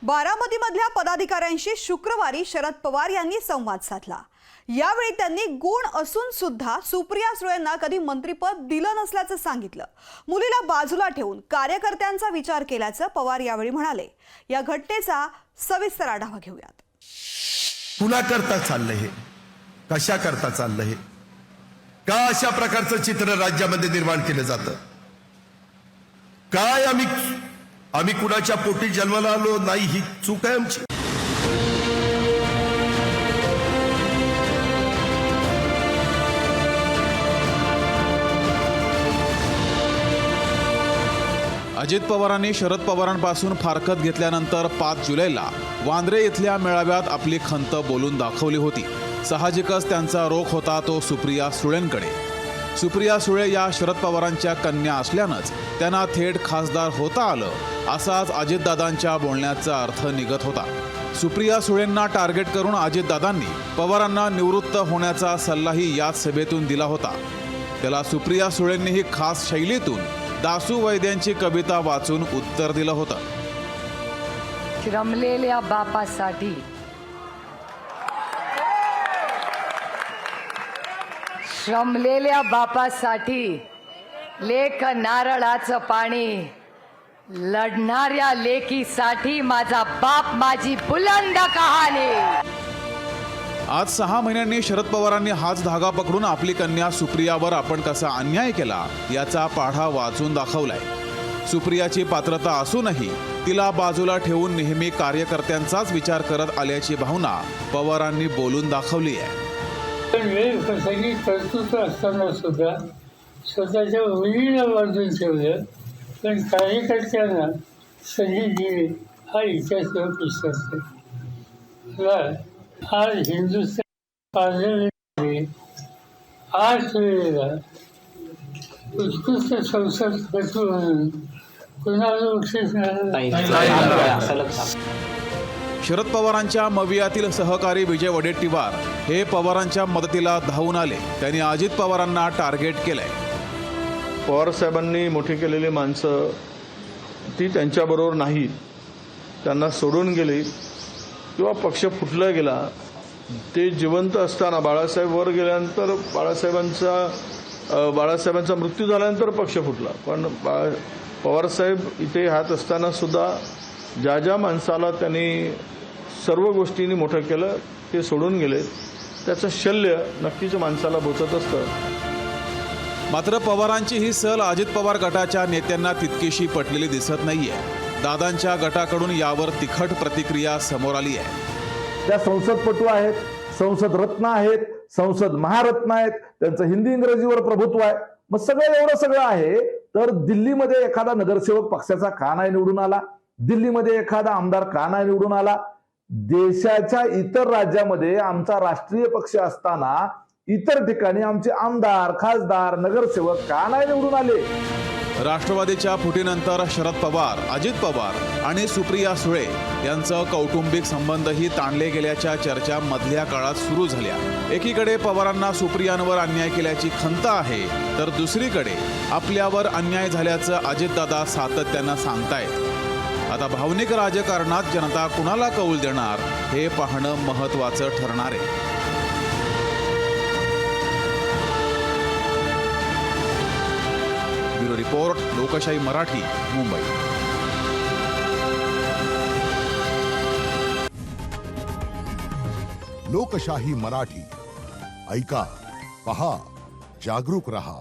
बारामतीमधल्या पदाधिकाऱ्यांशी शुक्रवारी शरद पवार यांनी संवाद साधला। यावेळी त्यांनी गुण असून सुद्धा सुप्रिया सुळेंना कधी मंत्रिपद दिलं नसल्याचं सांगितलं। मुलीला बाजूला ठेवून कार्यकर्त्यांचा विचार केल्याचं पवार यावेळी म्हणाले। या घटनेचा सविस्तर आढावा घेऊयात। पुन्हा करता चाललंय हे, कशा करता चाललंय हे, का अशा प्रकारचं चित्र राज्यामध्ये निर्माण केलं जातं? काय आम्ही कुणाच्या पोटी जन्माला आलो नाही, ही चूक आहे आमची। अजित पवारांनी शरद पवारांपासून फारकत घेतल्यानंतर 5 जुलैला वांद्रे इथल्या मेळाव्यात आपली खंत बोलून दाखवली होती। साहजिकच त्यांचा रोख होता तो सुप्रिया सुळेंकडे। सुप्रिया सुळे या शरद पवारांच्या कन्या असल्यानंच त्यांना थेट खासदार होता आलं, असाच अजितदादांच्या बोलण्याचा अर्थ निघत होता। सुप्रिया सुळेंना टार्गेट करून अजितदादांनी पवारांना निवृत्त होण्याचा सल्लाही याच सभेतून दिला होता। त्याला सुप्रिया सुळेंनीही खास शैलीतून दासू वैद्यांची कविता वाचून उत्तर दिलं होतं। श्रमलेल्या बापासाठी, श्रमलेल्या बापासाठी लेक नारळाचं पाणी, लढणाऱ्या लेकीसाठी माझा बाप माझी बुलंद कहाणी। आज 6 महिन्यांनी शरद पवारांनी हाच धागा पकडून आपली कन्या सुप्रियावर आपण कसा अन्याय केला याचा पाढा वाचून दाखवलाय। सुप्रियाची पात्रता असूनही तिला बाजूला ठेवून नेहमी कार्यकर्त्यांचाच विचार करत आल्याची भावना पवारांनी बोलून दाखवली आहे। सगळी कर्तृत्व असताना सुद्धा स्वतःच्या मुलीला बाजून ठेवलं, पण कार्यकर्त्यांना संधी दिली हा इतिहास विसरते। आज हिंदुस्थान पाजळलेले 8 वेळेला उत्कृष्ट संसद सचिव म्हणून कुणाला बक्षीस मिळालं? शरद पवारांच्या मवियातील सहकारी विजय वडेट्टीवार हे पवारांच्या मदतीला धावून आले। त्यांनी अजित पवारांना टार्गेट केलंय। पवार साहेबांनी मोठी केलेली माणसं ती त्यांच्याबरोबर नाही, त्यांना सोडून गेली किंवा पक्ष फुटला गेला। ते जिवंत असताना बाळासाहेब वर गेल्यानंतर बाळासाहेबांचा मृत्यू झाल्यानंतर पक्ष फुटला, पण पवारसाहेब इथे हात असताना सुद्धा ज्या ज्या माणसाला त्यांनी सर्व गोष्टींनी मोठं केलं ते सोडून गेले, त्याचं शल्य नक्कीच माणसाला बोचत असतं। मात्र पवारांची ही सल अजित पवार गटाच्या नेत्यांना तितकीशी पटलेली दिसत नाहीये। दादांच्या गटाकडून यावर तिखट प्रतिक्रिया समोर आली आहे। त्या संसदपटू आहेत, संसद रत्न आहेत, संसद महारत्न आहेत, त्यांचं हिंदी इंग्रजीवर प्रभुत्व आहे। मग सगळं एवढं सगळं आहे तर दिल्लीमध्ये एखादा नगरसेवक पक्षाचा का नाही निवडून आला? दिल्लीमध्ये एखादा आमदार का नाही निवडून आला? देशाच्या इतर राज्यामध्ये आमचा राष्ट्रीय पक्ष असताना इतर ठिकाणी आमचे आमदार, खासदार, नगरसेवक का नाही निवडून आले? राष्ट्रवादीच्या फुटीनंतर शरद पवार, अजित पवार आणि सुप्रिया सुळे यांचं कौटुंबिक संबंधही ताणले गेल्याच्या चर्चा मधल्या काळात सुरू झाल्या। एकीकडे पवारांना सुप्रियांवर अन्याय केल्याची खंत आहे, तर दुसरीकडे आपल्यावर अन्याय झाल्याचं अजितदादा सातत्यानं सांगतायत। आता भावनिक राजकारणात जनता कुणाला कौल देणार हे पाहणं महत्त्वाचं ठरणार आहे। ब्युरो रिपोर्ट, लोकशाही मराठी, मुंबई। लोकशाही मराठी ऐका, पहा, जागरूक रहा।